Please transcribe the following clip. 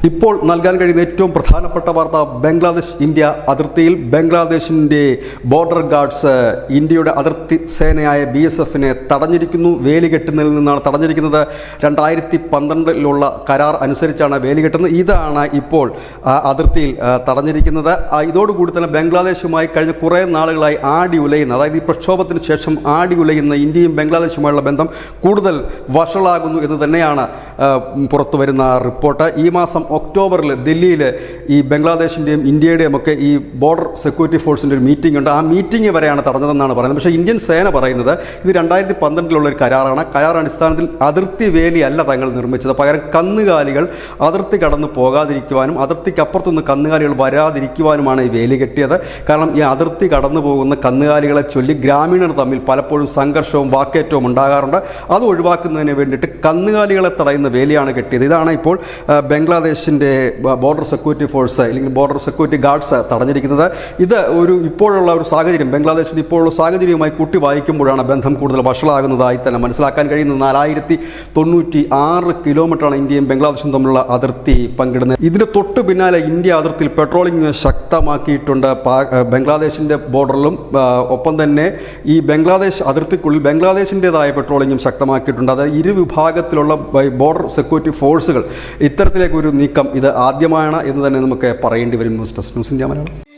ഇപ്പോൾ നൽകാൻ കഴിയുന്ന ഏറ്റവും പ്രധാനപ്പെട്ട വാർത്ത ബംഗ്ലാദേശ് ഇന്ത്യ അതിർത്തിയിൽ ബംഗ്ലാദേശിൻ്റെ ബോർഡർ ഗാർഡ്സ് ഇന്ത്യയുടെ അതിർത്തി സേനയായ BSFനെ തടഞ്ഞിരിക്കുന്നു. വേലികെട്ടുന്നതിൽ നിന്നാണ് തടഞ്ഞിരിക്കുന്നത്. 2012 കരാർ അനുസരിച്ചാണ് വേലികെട്ടുന്നത്. ഇതാണ് ഇപ്പോൾ അതിർത്തിയിൽ തടഞ്ഞിരിക്കുന്നത്. ഇതോടുകൂടി തന്നെ ബംഗ്ലാദേശുമായി കഴിഞ്ഞ കുറേ നാളുകളായി ആടി ഉലയുന്ന, അതായത് ഈ പ്രക്ഷോഭത്തിന് ശേഷം ആടി ഉലയുന്ന ഇന്ത്യയും ബംഗ്ലാദേശുമായുള്ള ബന്ധം കൂടുതൽ വഷളാകുന്നു എന്ന് തന്നെയാണ് പുറത്തു വരുന്ന റിപ്പോർട്ട്. ഈ മാസം ഒക്ടോബറിൽ ദില്ലിയിൽ ഈ ബംഗ്ലാദേശിൻ്റെയും ഇന്ത്യയുടെയും ഒക്കെ ഈ ബോർഡർ സെക്യൂരിറ്റി ഫോഴ്സിൻ്റെ ഒരു മീറ്റിംഗ് ഉണ്ട്. ആ മീറ്റിംഗ് വരെയാണ് തടഞ്ഞതെന്നാണ് പറയുന്നത്. പക്ഷേ ഇന്ത്യൻ സേന പറയുന്നത് ഇത് 2012 ഒരു കരാറാണ്. കരാർ അടിസ്ഥാനത്തിൽ അതിർത്തി വേലിയല്ല തങ്ങൾ നിർമ്മിച്ചത്, പകരം കന്നുകാലികൾ അതിർത്തി കടന്നു പോകാതിരിക്കുവാനും അതിർത്തിക്കപ്പുറത്തുനിന്ന് കന്നുകാലികൾ വരാതിരിക്കുവാനുമാണ് ഈ വേലി കെട്ടിയത്. കാരണം ഈ അതിർത്തി കടന്നു പോകുന്ന കന്നുകാലികളെ ചൊല്ലി ഗ്രാമീണർ തമ്മിൽ പലപ്പോഴും സംഘർഷവും വാക്കേറ്റവും ഉണ്ടാകാറുണ്ട്. അത് ഒഴിവാക്കുന്നതിന് വേണ്ടിയിട്ട് കന്നുകാലികളെ തടയുന്ന വേലിയാണ് കെട്ടിയത്. ഇതാണ് ഇപ്പോൾ ബംഗ്ലാദേശിൻ്റെ ബോർഡർ സെക്യൂരിറ്റി ഫോഴ്സ് അല്ലെങ്കിൽ ബോർഡർ സെക്യൂരിറ്റി ഗാർഡ്സ് തടഞ്ഞിരിക്കുന്നത്. ഇത് ഇപ്പോഴുള്ള ഒരു സാഹചര്യം, ബംഗ്ലാദേശിൻ്റെ ഇപ്പോഴുള്ള സാഹചര്യവുമായി കൂട്ടി വായിക്കുമ്പോഴാണ് ബന്ധം കൂടുതൽ വഷളാകുന്നതായി തന്നെ മനസ്സിലാക്കാൻ കഴിയുന്നത്. 4096 കിലോമീറ്ററാണ് ഇന്ത്യയും ബംഗ്ലാദേശും തമ്മിലുള്ള അതിർത്തി പങ്കിടുന്നത്. ഇതിന് തൊട്ട് പിന്നാലെ ഇന്ത്യ അതിർത്തിയിൽ പെട്രോളിംഗ് ശക്തമാക്കിയിട്ടുണ്ട്. ബംഗ്ലാദേശിൻ്റെ ബോർഡറിലും ഒപ്പം തന്നെ ഈ ബംഗ്ലാദേശ് അതിർത്തിക്കുള്ളിൽ ബംഗ്ലാദേശിൻ്റെതായ പെട്രോളിംഗും ശക്തമാക്കിയിട്ടുണ്ട്. അത് ഇരുവിഭാഗത്തിലുള്ള ബോർഡർ സെക്യൂരിറ്റി ഫോഴ്സുകൾ ഇത്തരത്തിലേക്ക് ഒരു നീക്കം ഇത് ആദ്യമാണ് എന്ന് തന്നെ നമുക്ക് പറയേണ്ടി വരും. News desk, news India Malayalam.